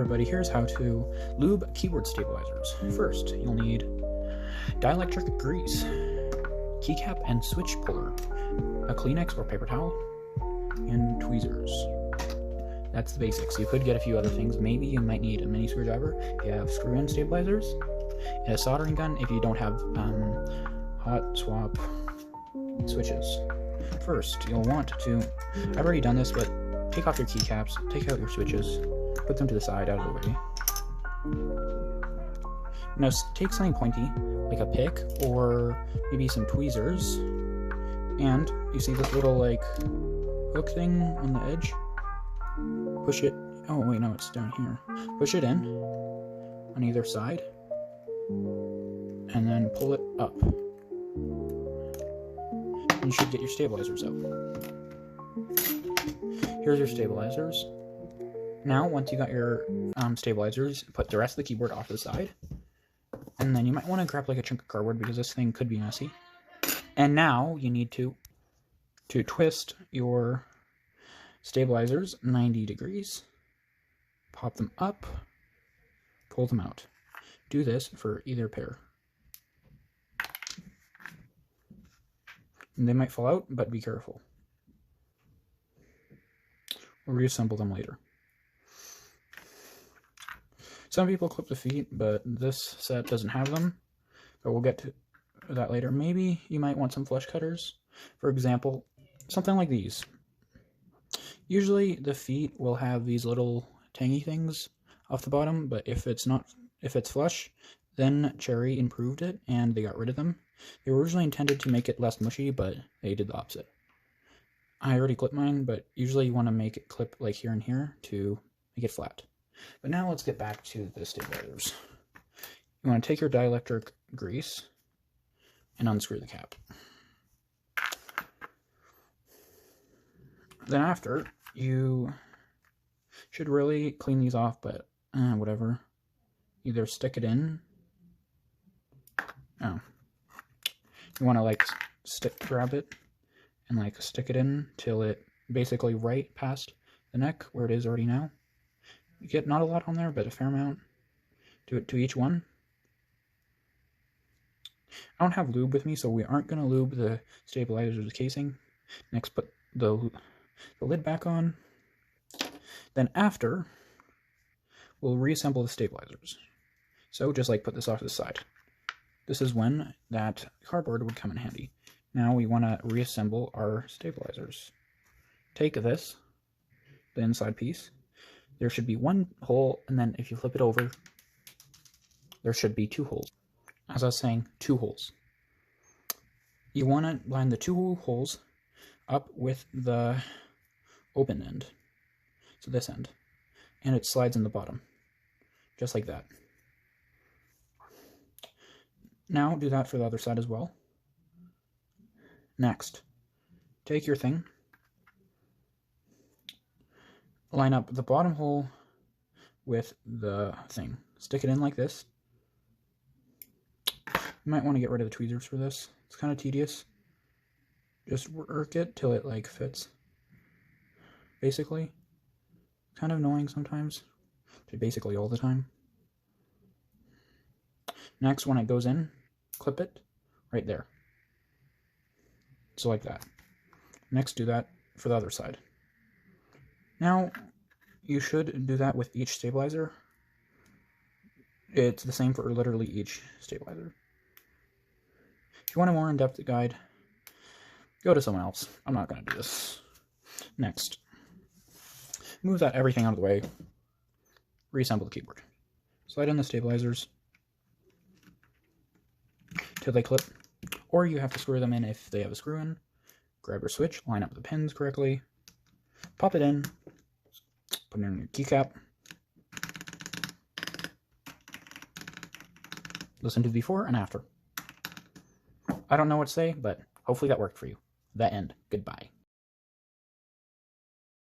everybody, here's how to lube keyboard stabilizers. First, you'll need dielectric grease, keycap and switch puller, a Kleenex or paper towel, and tweezers. That's the basics. You could get a few other things. Maybe you might need a mini screwdriver if you have screw-in stabilizers, and a soldering gun if you don't have hot swap switches. First, you'll want to, I've already done this, but take off your keycaps, take out your switches, put them to the side out of the way. Now take something pointy, like a pick or maybe some tweezers, and you see this little like hook thing on the edge? Push it, oh wait, no, it's down here. Push it in on either side, and then pull it up. And you should get your stabilizers out. Here's your stabilizers. Now, once you got your stabilizers, put the rest of the keyboard off to the side. And then you might want to grab like a chunk of cardboard because this thing could be messy. And now you need to twist your stabilizers 90 degrees. Pop them up. Pull them out. Do this for either pair. And they might fall out, but be careful. We'll reassemble them later. Some people clip the feet, but this set doesn't have them. But we'll get to that later. Maybe you might want some flush cutters. For example, something like these. Usually the feet will have these little tangy things off the bottom, but if it's flush, then Cherry improved it and they got rid of them. They were originally intended to make it less mushy, but they did the opposite. I already clipped mine, but usually you want to make it clip like here and here to make it flat. But now let's get back to the stabilizers. You want to take your dielectric grease and unscrew the cap. Then after, you should really clean these off, but whatever. Either stick it in. Oh. You want to like grab it and like stick it in till it basically right past the neck where it is already now. You get not a lot on there, but a fair amount. Do it to each one. I don't have lube with me, so we aren't going to lube the stabilizer's casing. Next, put the lid back on. Then after, we'll reassemble the stabilizers. So just like put this off to the side. This is when that cardboard would come in handy. Now we want to reassemble our stabilizers. Take this, the inside piece. There should be one hole, and then if you flip it over, there should be two holes. As I was saying, two holes. You want to line the two holes up with the open end. So this end. And it slides in the bottom. Just like that. Now do that for the other side as well. Next, take your thing, line up the bottom hole with the thing. Stick it in like this. You might want to get rid of the tweezers for this. It's kind of tedious. Just work it till it like fits. Basically. Kind of annoying sometimes. Basically all the time. Next, when it goes in, clip it right there. So like that. Next, do that for the other side. Now, you should do that with each stabilizer. It's the same for literally each stabilizer. If you want a more in-depth guide, go to someone else. I'm not going to do this. Next, move everything out of the way. Reassemble the keyboard. Slide in the stabilizers till they clip, or you have to screw them in if they have a screw in. Grab your switch, line up the pins correctly, pop it in, put it in your keycap, listen to the before and after. I don't know what to say, but hopefully that worked for you. The end. Goodbye.